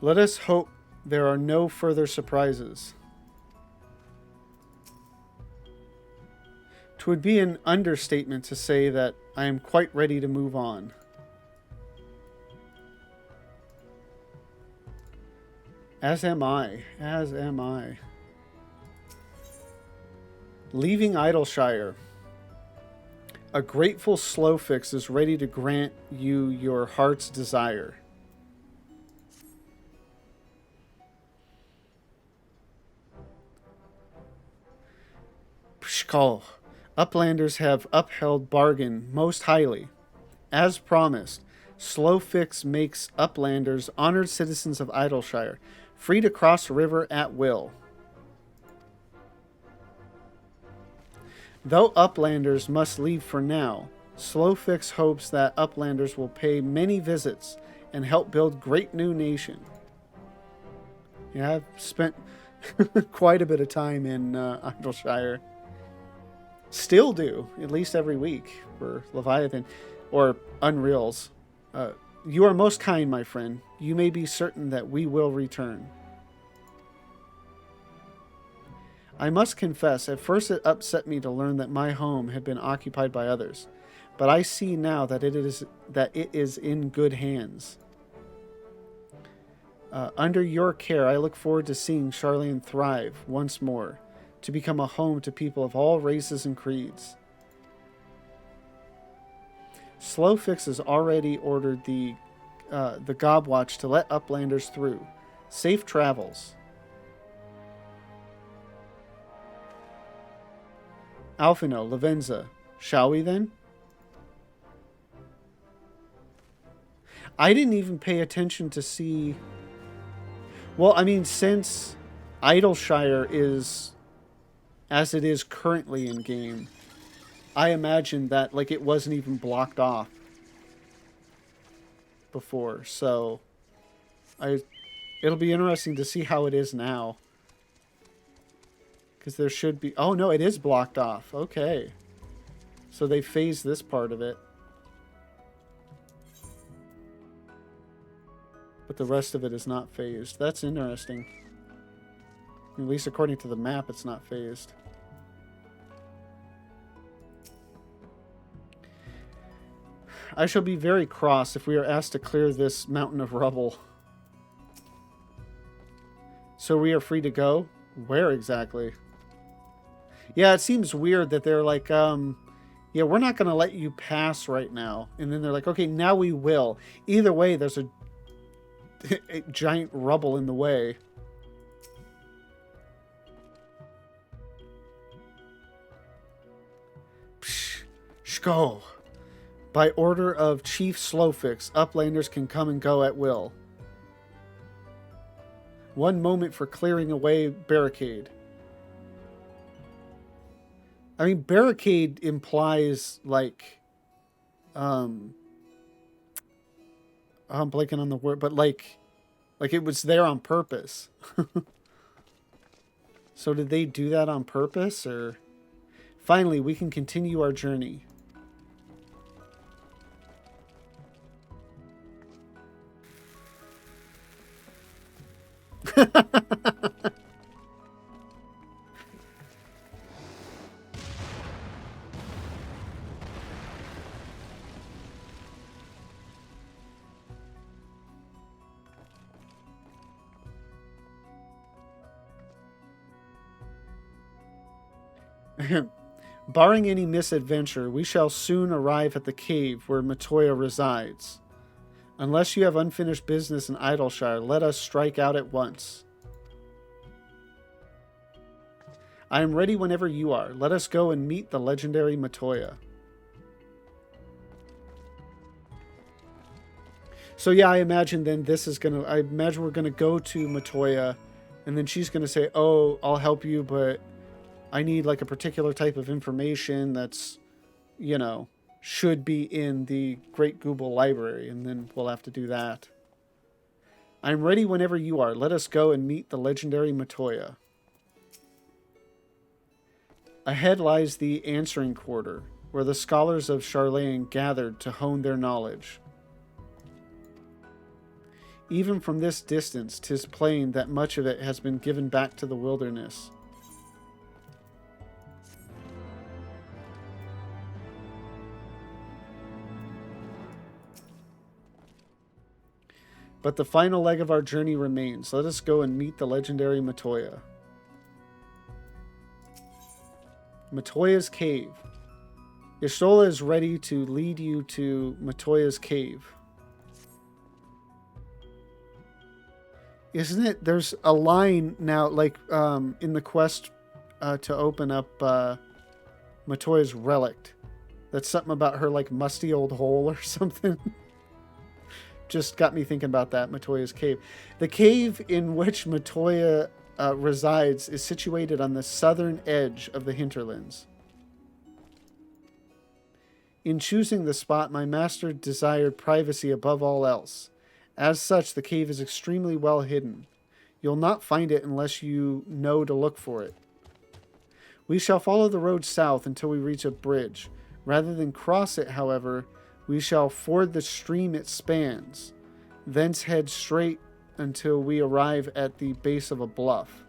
Let us hope there are no further surprises. 'Twould be an understatement to say that I am quite ready to move on. As am I. As am I. Leaving Idleshire. A grateful Slowfix is ready to grant you your heart's desire. Pshkal. Uplanders have upheld bargain most highly. As promised, Slowfix makes Uplanders honored citizens of Idleshire, free to cross river at will. Though Uplanders must leave for now, Slowfix hopes that Uplanders will pay many visits and help build great new nation. Yeah, I've spent quite a bit of time in Idleshire. Still do, at least every week for Leviathan or Unreals. You are most kind, my friend. You may be certain that we will return. I must confess, at first it upset me to learn that my home had been occupied by others, but I see now that it is in good hands. Under your care, I look forward to seeing Charlene thrive once more, to become a home to people of all races and creeds. Slowfix has already ordered the Gobwatch to let Uplanders through. Safe travels. Alfino, Lavenza, shall we then? I didn't even pay attention to see... Well, I mean, since Idleshire is as it is currently in game, I imagine that like it wasn't even blocked off before, so it'll be interesting to see how it is now. Because there should be... Oh, no, it is blocked off. Okay. So they phased this part of it. But the rest of it is not phased. That's interesting. At least according to the map, it's not phased. I shall be very cross if we are asked to clear this mountain of rubble. So we are free to go? Where exactly? Yeah, it seems weird that they're like, yeah, we're not going to let you pass right now. And then they're like, okay, now we will. Either way, there's a giant rubble in the way. Psh, Shko. By order of Chief Slowfix, Uplanders can come and go at will. One moment for clearing away barricade. I mean, barricade implies, like, I'm blanking on the word, but like it was there on purpose. So did they do that on purpose, or... Finally, we can continue our journey. Barring any misadventure, we shall soon arrive at the cave where Matoya resides. Unless you have unfinished business in Idleshire, let us strike out at once. I am ready whenever you are. Let us go and meet the legendary Matoya. So yeah, I imagine then this is gonna... I imagine we're gonna go to Matoya, and then she's gonna say, oh, I'll help you, but I need like a particular type of information that's, you know, should be in the Great Google Library, and then we'll have to do that. I'm ready whenever you are. Let us go and meet the legendary Matoya. Ahead lies the answering quarter, where the scholars of Charlayan gathered to hone their knowledge. Even from this distance, 'tis plain that much of it has been given back to the wilderness. But the final leg of our journey remains. Let us go and meet the legendary Matoya. Matoya's Cave. Y'shtola is ready to lead you to Matoya's Cave. Isn't it? There's a line now, like in the quest to open up Matoya's Relic. That's something about her, like, musty old hole or something. Just got me thinking about that, Matoya's Cave. The cave in which Matoya resides is situated on the southern edge of the hinterlands. In choosing the spot, my master desired privacy above all else. As such, the cave is extremely well hidden. You'll not find it unless you know to look for it. We shall follow the road south until we reach a bridge. Rather than cross it, however, we shall ford the stream it spans, thence head straight until we arrive at the base of a bluff.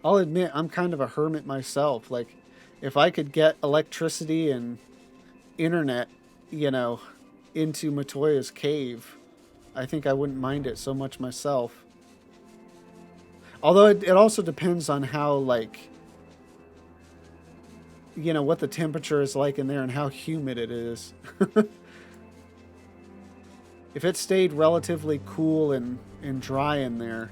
I'll admit, I'm kind of a hermit myself. Like, if I could get electricity and internet, into Matoya's Cave, I think I wouldn't mind it so much myself. Although it also depends on how, like, what the temperature is like in there and how humid it is. If it stayed relatively cool and dry in there,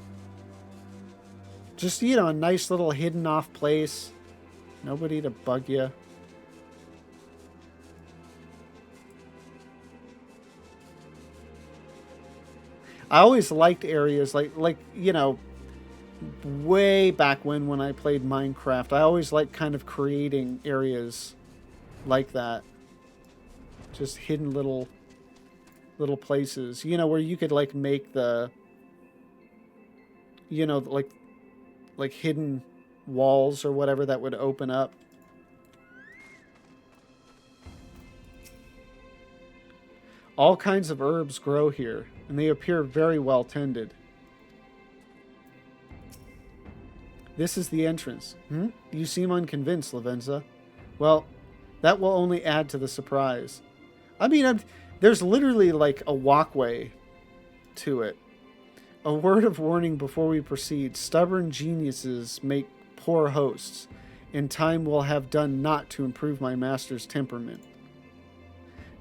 just, a nice little hidden off place. Nobody to bug you. I always liked areas like way back when I played Minecraft. I always liked kind of creating areas like that. Just hidden little places, where you could, like, make the, like hidden walls or whatever that would open up. All kinds of herbs grow here, and they appear very well tended. This is the entrance. You seem unconvinced, Lavenza. Well, that will only add to the surprise. I mean, there's literally, like, a walkway to it. A word of warning before we proceed. Stubborn geniuses make poor hosts, and time will have done naught to improve my master's temperament.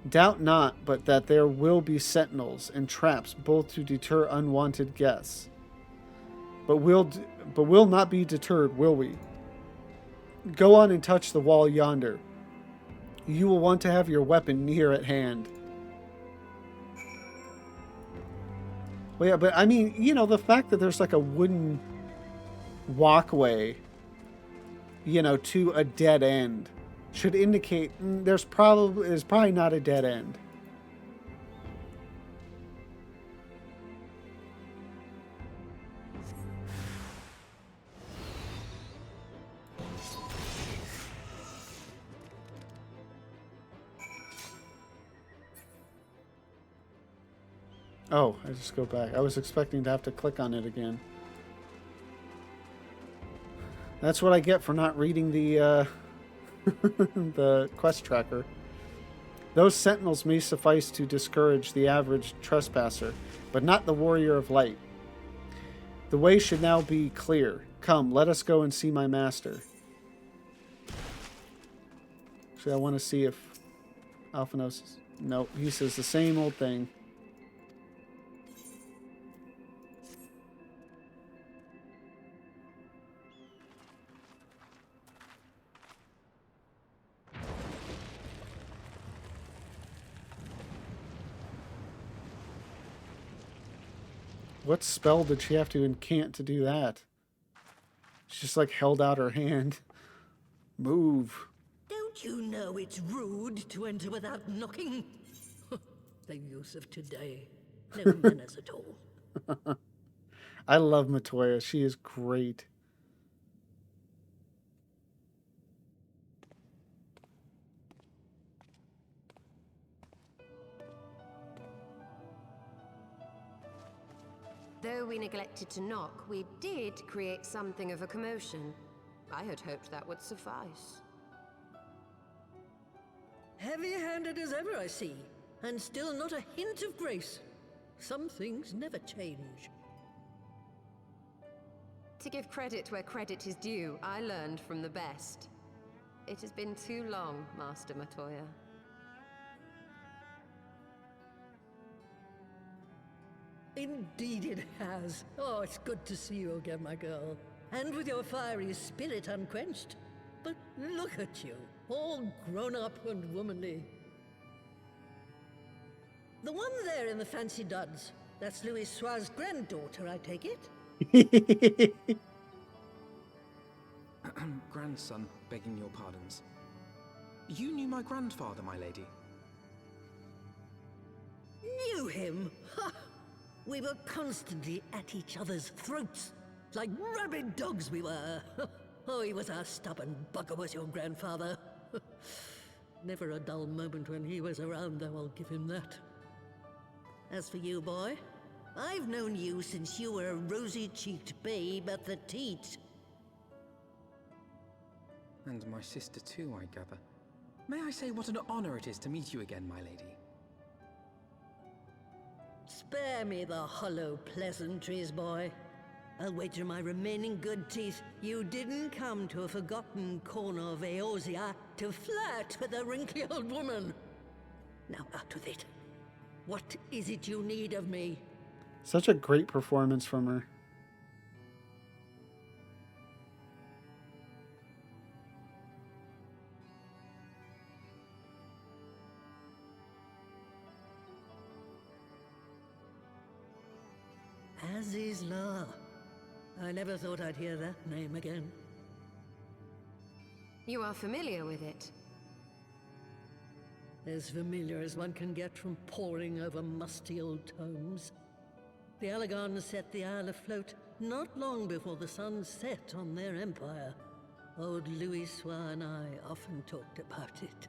Doubt not but that there will be sentinels and traps both to deter unwanted guests. But we'll not be deterred, will we? Go on and touch the wall yonder. You will want to have your weapon near at hand. Well, yeah, but I mean, the fact that there's like a wooden walkway, to a dead end should indicate there's probably not a dead end. Oh, I just go back. I was expecting to have to click on it again. That's what I get for not reading the the quest tracker. Those sentinels may suffice to discourage the average trespasser, but not the warrior of light. The way should now be clear. Come, let us go and see my master. Actually, I want to see if Alphanos... Nope, he says the same old thing. What spell did she have to incant to do that? She just, like, held out her hand. Move. Don't you know it's rude to enter without knocking? The youth of today. No manners at all. I love Matoya. She is great. Though we neglected to knock, we did create something of a commotion. I had hoped that would suffice. Heavy-handed as ever, I see. And still not a hint of grace. Some things never change. To give credit where credit is due, I learned from the best. It has been too long, Master Matoya. Indeed it has. Oh, it's good to see you again, my girl. And with your fiery spirit unquenched. But look at you, all grown up and womanly. The one there in the fancy duds, that's Louis Soir's granddaughter, I take it? Grandson, begging your pardons. You knew my grandfather, my lady. Knew him? Ha! We were constantly at each other's throats. Like rabid dogs we were. Oh, he was a stubborn bugger, was your grandfather. Never a dull moment when he was around, though, I'll give him that. As for you, boy, I've known you since you were a rosy-cheeked babe at the teat. And my sister too, I gather. May I say what an honor it is to meet you again, my lady? Spare me the hollow pleasantries, boy. I'll wager my remaining good teeth you didn't come to a forgotten corner of Eorzea to flirt with a wrinkly old woman. Now out with it. What is it you need of me? Such a great performance from her. Azizla. I never thought I'd hear that name again. You are familiar with it? As familiar as one can get from poring over musty old tomes. The Alagons set the Isle afloat not long before the sun set on their empire. Old Louis Soir and I often talked about it.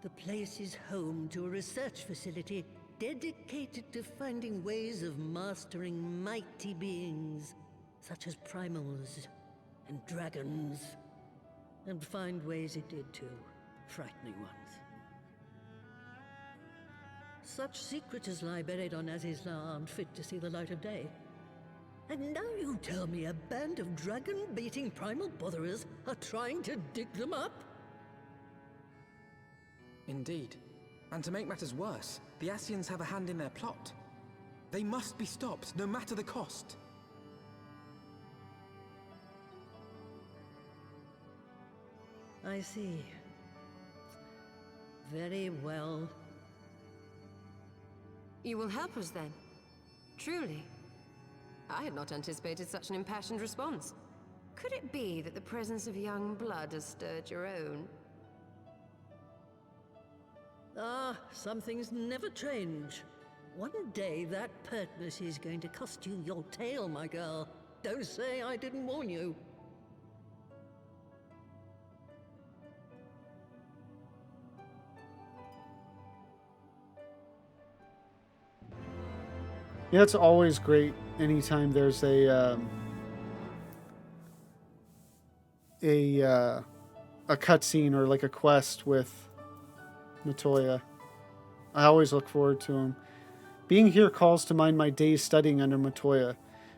The place is home to a research facility dedicated to finding ways of mastering mighty beings, such as primals and dragons. And find ways it did too, frightening ones. Such secrets as lie buried on Azizla aren't fit to see the light of day. And now you tell me a band of dragon-baiting primal botherers are trying to dig them up? Indeed. And to make matters worse, the Ascians have a hand in their plot. They must be stopped, no matter the cost. I see. Very well. You will help us then? Truly? I had not anticipated such an impassioned response. Could it be that the presence of young blood has stirred your own? Ah, some things never change. One day that pertness is going to cost you your tail, my girl. Don't say I didn't warn you. Yeah, it's always great anytime there's a cutscene or like a quest with Matoya. I always look forward to him. Being here calls to mind my days studying under Matoya.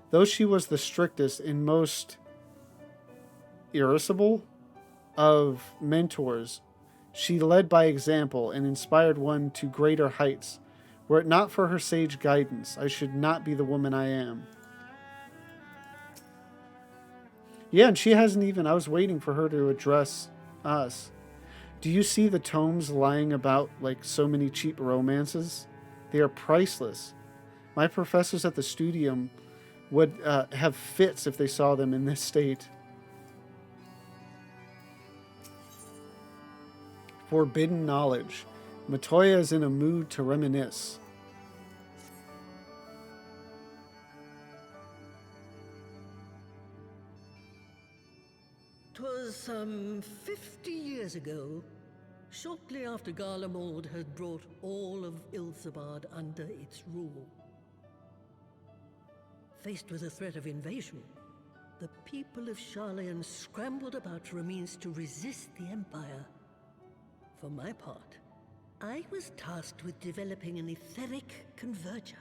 Though she was the strictest and most irascible of mentors, she led by example and inspired one to greater heights. Were it not for her sage guidance, I should not be the woman I am. Yeah, and she hasn't even... I was waiting for her to address us. Do you see the tomes lying about like so many cheap romances? They are priceless. My professors at the studium would have fits if they saw them in this state. Forbidden knowledge. Matoya is in a mood to reminisce. 'Twas some 50 years ago, shortly after Garlemald had brought all of Ilsabard under its rule. Faced with the threat of invasion, the people of Sharlayan scrambled about for a means to resist the Empire. For my part, I was tasked with developing an etheric converger.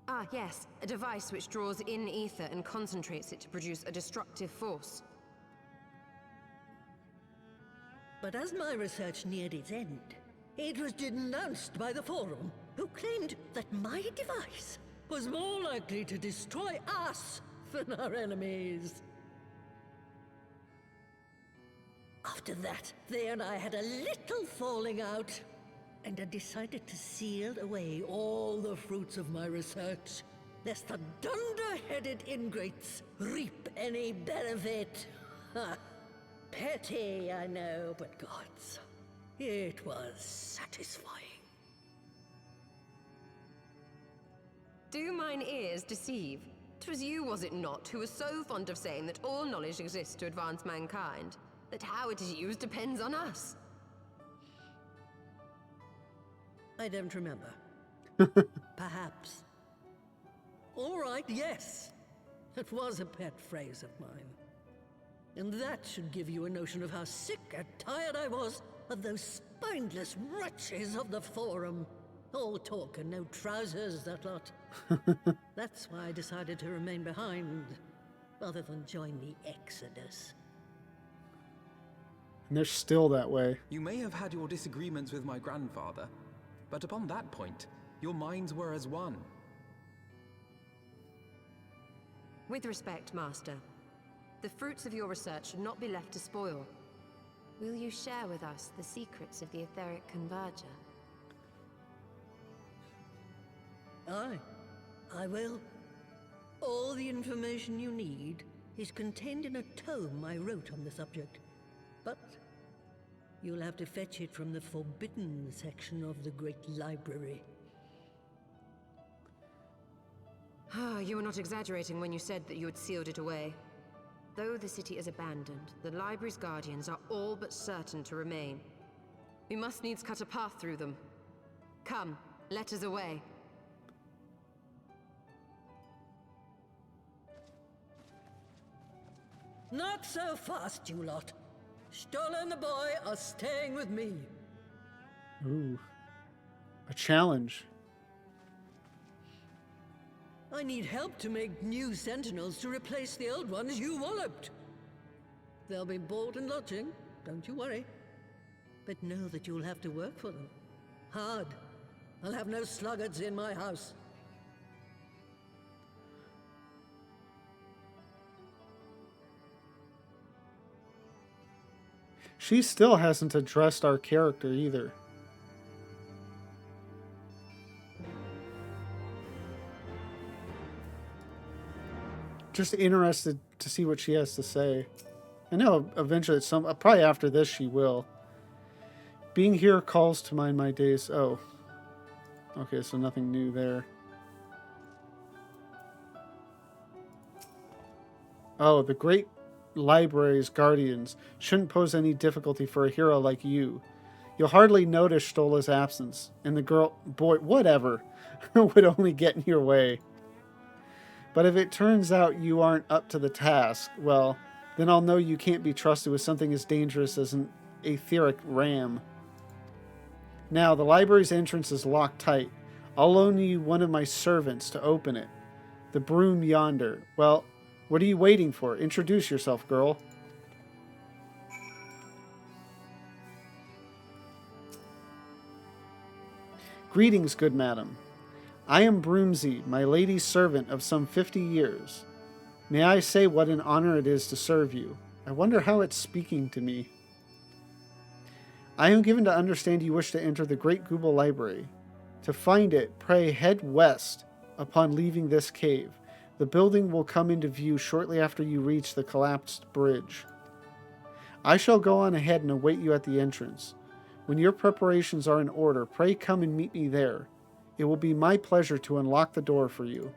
Ah, yes. A device which draws in ether and concentrates it to produce a destructive force. But as my research neared its end, it was denounced by the Forum, who claimed that my device was more likely to destroy us than our enemies. After that, they and I had a little falling out, and I decided to seal away all the fruits of my research, lest the dunder-headed ingrates reap any benefit. Ha! Petty, I know, but gods, it was satisfying. Do mine ears deceive? 'Twas you, was it not, who was so fond of saying that all knowledge exists to advance mankind? That how it is used depends on us? I don't remember. Perhaps. All right, yes. It was a pet phrase of mine. And that should give you a notion of how sick and tired I was of those spineless wretches of the Forum. All talk and no trousers, that lot. That's why I decided to remain behind, rather than join the Exodus. And they're still that way. You may have had your disagreements with my grandfather, but upon that point, your minds were as one. With respect, Master, the fruits of your research should not be left to spoil. Will you share with us the secrets of the etheric converger? Aye, I will. All the information you need is contained in a tome I wrote on the subject. But you'll have to fetch it from the forbidden section of the Great Library. Ah, you were not exaggerating when you said that you had sealed it away. Though the city is abandoned, the library's guardians are all but certain to remain. We must needs cut a path through them. Come, let us away. Not so fast, you lot. Stola and the boy are staying with me. Ooh. A challenge. I need help to make new sentinels to replace the old ones you walloped. They'll be board and lodging, don't you worry. But know that you'll have to work for them. Hard. I'll have no sluggards in my house. She still hasn't addressed our character either. Just interested to see what she has to say. I know eventually at probably after this she will. Being here calls to mind my days. Oh. Okay, so nothing new there. Oh, the great library's guardians shouldn't pose any difficulty for a hero like you. You'll hardly notice Stola's absence, and the boy, whatever, would only get in your way. But if it turns out you aren't up to the task, well, then I'll know you can't be trusted with something as dangerous as an etheric ram. Now, the library's entrance is locked tight. I'll loan you one of my servants to open it. The broom yonder. Well, what are you waiting for? Introduce yourself, girl. Greetings, good madam. I am Broomsy, my lady's servant of some 50 years. May I say what an honor it is to serve you? I wonder how it's speaking to me. I am given to understand you wish to enter the Great Google Library. To find it, pray head west upon leaving this cave. The building will come into view shortly after you reach the collapsed bridge. I shall go on ahead and await you at the entrance. When your preparations are in order, pray come and meet me there. It will be my pleasure to unlock the door for you.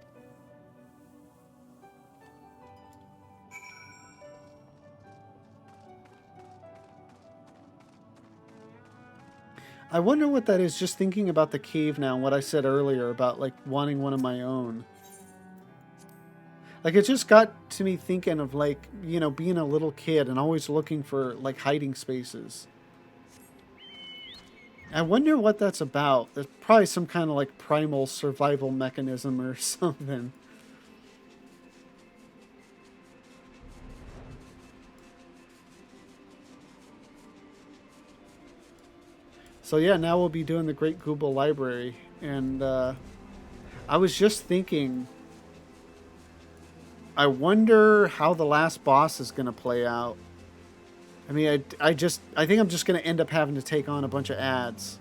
I wonder what that is, just thinking about the cave now and what I said earlier about, like, wanting one of my own. Like, it just got to me thinking of, like, you know, being a little kid and always looking for, like, hiding spaces. I wonder what that's about. There's probably some kind of, like, primal survival mechanism or something. So yeah, now we'll be doing the Great Google Library. And I was just thinking, I wonder how the last boss is going to play out. I mean, I think I'm just going to end up having to take on a bunch of ads.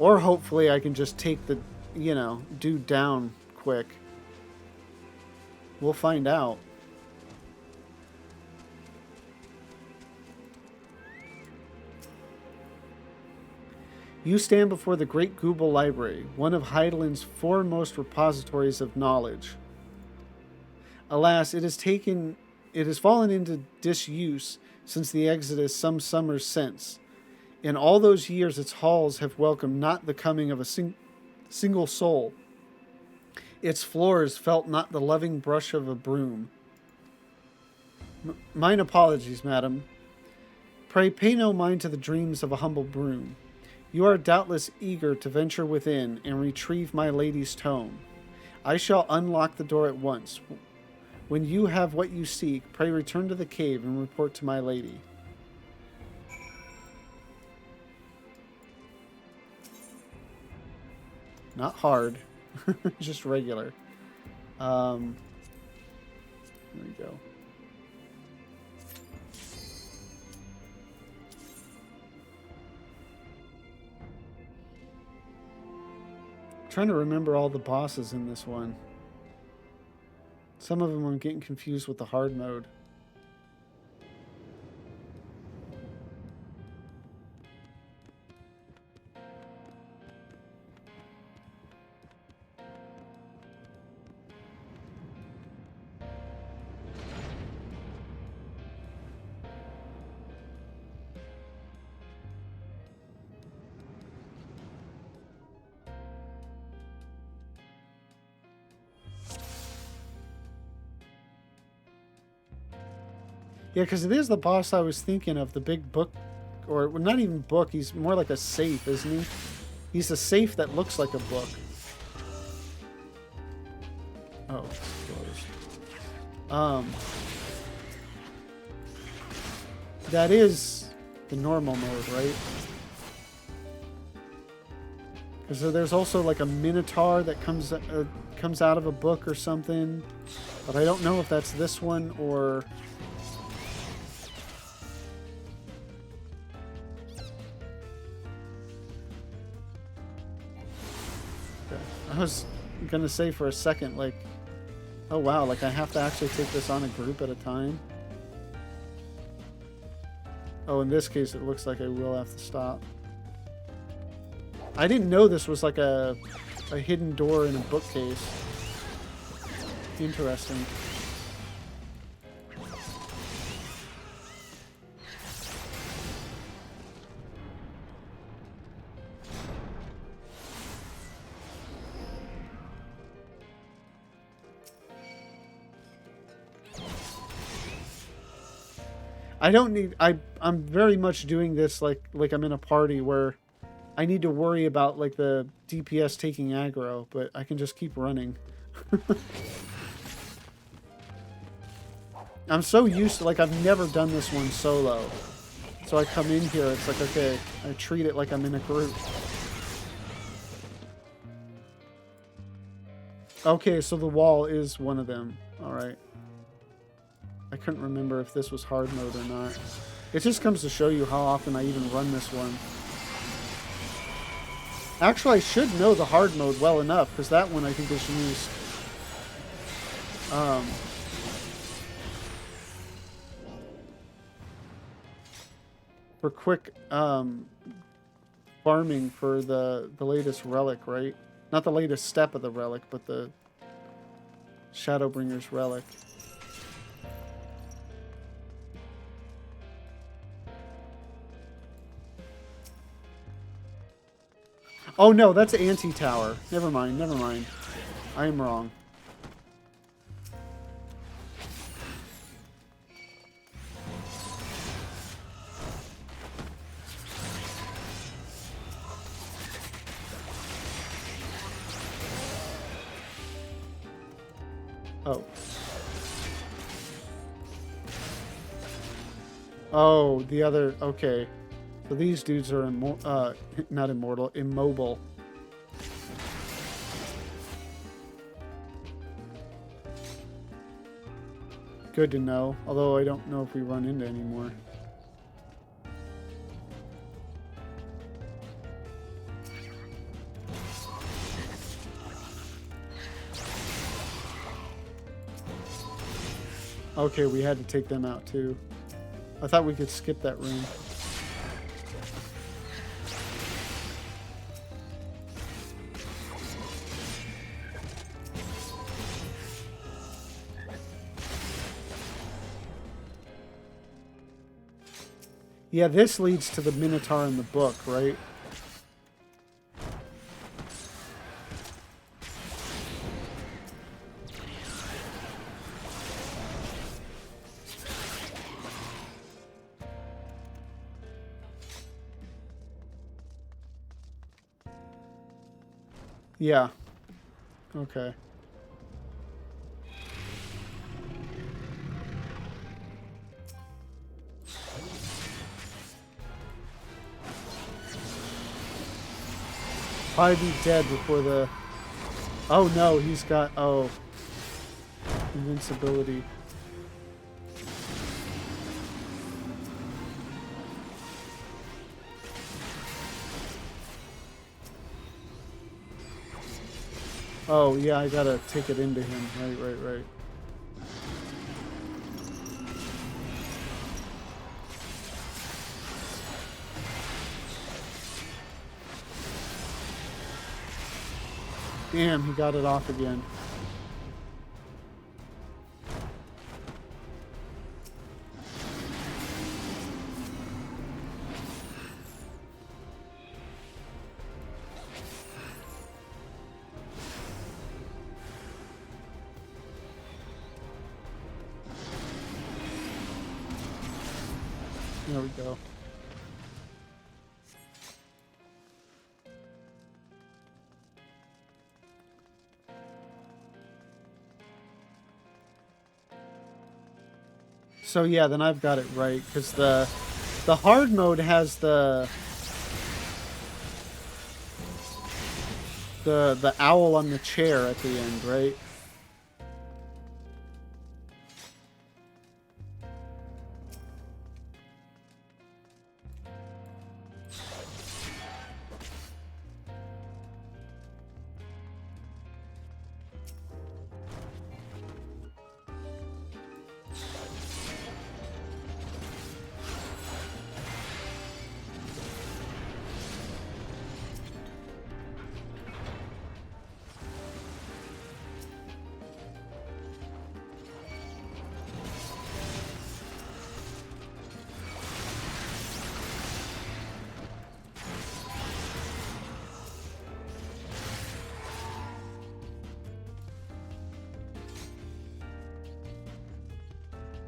Or hopefully I can just take the, you know, dude down quick. We'll find out. You stand before the Great Google Library, one of Heideland's foremost repositories of knowledge. Alas, it has fallen into disuse since the Exodus some summers since. In all those years, its halls have welcomed not the coming of a single soul. Its floors felt not the loving brush of a broom. Mine apologies, madam. Pray pay no mind to the dreams of a humble broom. You are doubtless eager to venture within and retrieve my lady's tome. I shall unlock the door at once. When you have what you seek, pray return to the cave and report to my lady. Not hard, just regular. There we go. Trying to remember all the bosses in this one. Some of them I'm getting confused with the hard mode. Yeah, because it is the boss I was thinking of, the big book, or well, not even book, he's more like a safe, isn't he? He's a safe that looks like a book. Oh, it's closed. That is the normal mode, right? Because there's also like a minotaur that comes out of a book or something, but I don't know if that's this one or... I was gonna say for a second, like, oh wow, like I have to actually take this on a group at a time. Oh, in this case, it looks like I will have to stop. I didn't know this was like a hidden door in a bookcase. Interesting. I don't need... I'm very much doing this like I'm in a party where I need to worry about like the DPS taking aggro, but I can just keep running. I'm so used to... like, I've never done this one solo. So I come in here, it's like, okay, I treat it like I'm in a group. Okay, so the wall is one of them. Alright. I couldn't remember if this was hard mode or not. It just comes to show you how often I even run this one. Actually, I should know the hard mode well enough, because that one I think is used. for quick farming for the latest relic, right? Not the latest step of the relic, but the Shadowbringer's relic. Oh no, that's Anti-Tower. Never mind, never mind. I am wrong. Oh. Oh, the other... Okay. So these dudes are not immortal, immobile. Good to know. Although I don't know if we run into any more. Okay, we had to take them out too. I thought we could skip that room. Yeah, this leads to the Minotaur in the book, right? Yeah. Okay. Probably be dead before the... Oh no, he's got... Oh. Invincibility. Oh, yeah, I gotta take it into him. Right. Damn, he got it off again. There we go. So yeah, then I've got it right, because the hard mode has the owl on the chair at the end, right?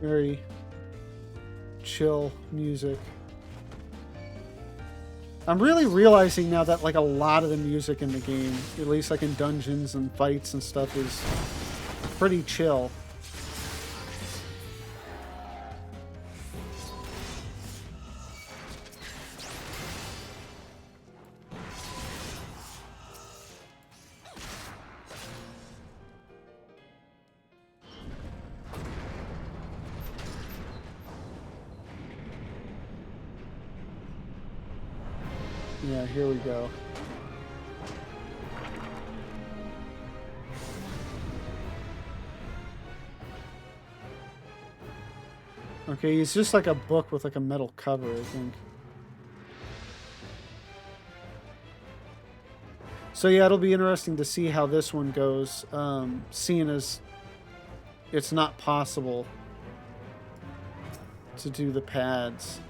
Very chill music. I'm really realizing now that like a lot of the music in the game, at least like in dungeons and fights and stuff, is pretty chill. Yeah, here we go. Okay, he's just like a book with like a metal cover, I think. So yeah, it'll be interesting to see how this one goes, seeing as it's not possible to do the pads.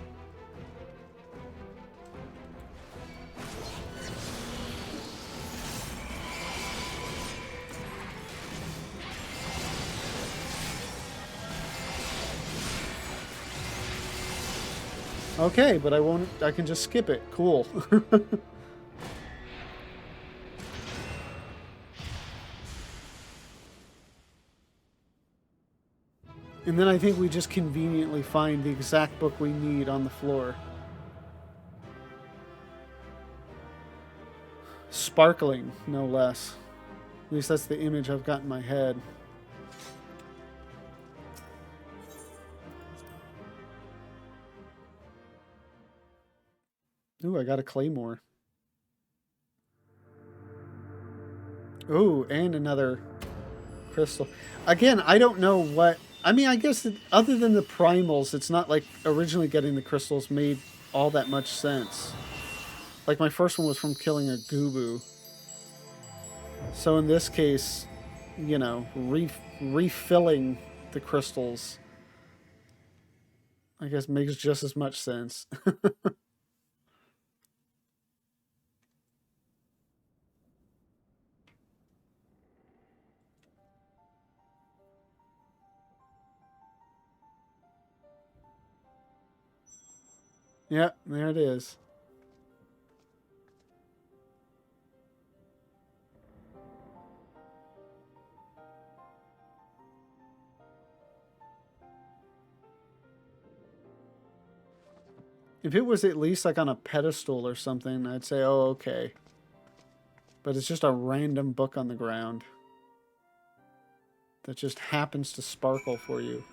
Okay, but I won't. I can just skip it. Cool. And then I think we just conveniently find the exact book we need on the floor. Sparkling, no less. At least that's the image I've got in my head. Ooh, I got a claymore. Ooh, and another crystal. Again, I don't know what... I mean, I guess other than the primals, it's not like originally getting the crystals made all that much sense. Like, my first one was from killing a Gubu. So in this case, you know, refilling the crystals, I guess, makes just as much sense. Yeah, there it is. If it was at least like on a pedestal or something, I'd say, oh, okay. But it's just a random book on the ground that just happens to sparkle for you.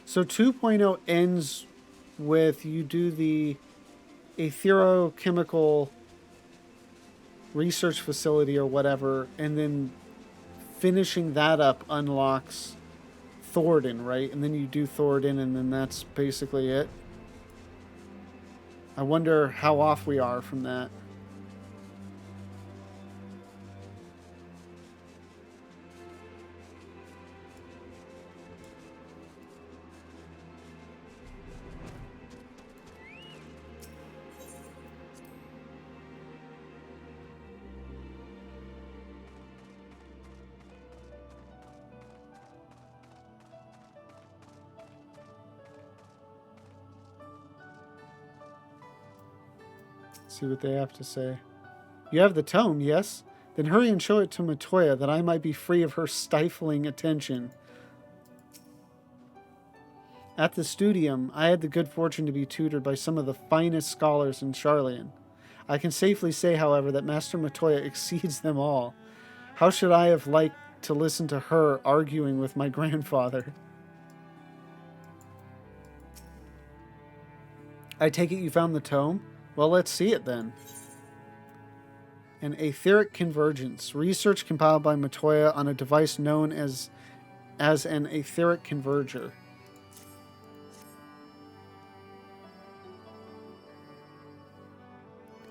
So 2.0 ends with you do the aetherochemical research facility or whatever, and then finishing that up unlocks Thoradin, right? And then you do Thoradin, and then that's basically it. I wonder how off we are from that. See what they have to say. You have the tome, yes? Then hurry and show it to Matoya that I might be free of her stifling attention. At the studium, I had the good fortune to be tutored by some of the finest scholars in Charlian. I can safely say, however, that Master Matoya exceeds them all. How should I have liked to listen to her arguing with my grandfather? I take it you found the tome? Well, let's see it then. An etheric convergence. Research compiled by Matoya on a device known as an etheric converger.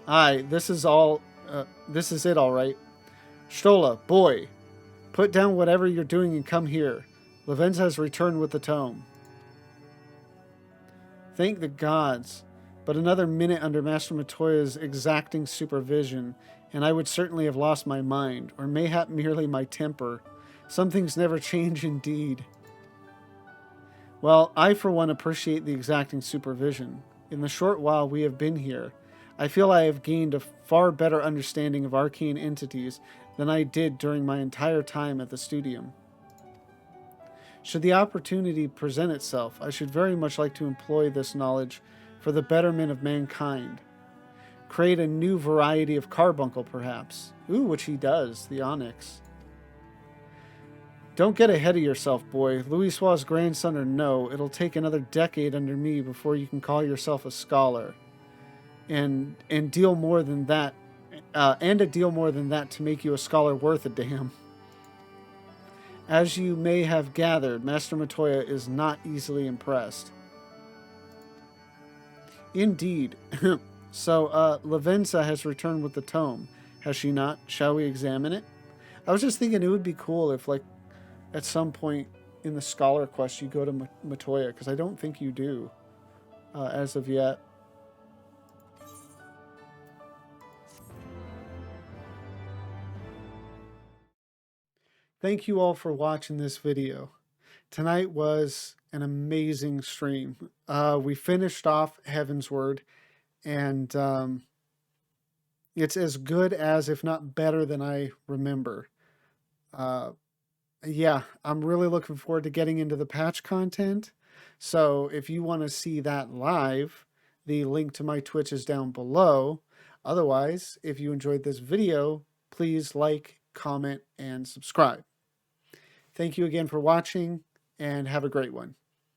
Aye, this is it all right. Stola, boy, put down whatever you're doing and come here. Lavenza has returned with the tome. Thank the gods. But another minute under Master Matoya's exacting supervision, and I would certainly have lost my mind, or mayhap merely my temper. Some things never change indeed. Well, I for one appreciate the exacting supervision. In the short while we have been here, I feel I have gained a far better understanding of arcane entities than I did during my entire time at the studium. Should the opportunity present itself, I should very much like to employ this knowledge for the betterment of mankind. Create a new variety of carbuncle, perhaps. Ooh, which he does, the onyx. Don't get ahead of yourself, boy. Louisoix's grandson or no, it'll take another decade under me before you can call yourself a scholar. And deal more than that, and a deal more than that to make you a scholar worth a damn. As you may have gathered, Master Matoya is not easily impressed. Indeed. So, Lavenza has returned with the tome. Has she not? Shall we examine it? I was just thinking it would be cool if, like, at some point in the Scholar Quest you go to Matoya, because I don't think you do as of yet. Thank you all for watching this video. Tonight was an amazing stream. We finished off Heavensward, and it's as good as, if not better than I remember. Yeah, I'm really looking forward to getting into the patch content. So if you want to see that live, the link to my Twitch is down below. Otherwise, if you enjoyed this video, please like, comment, and subscribe. Thank you again for watching, and have a great one.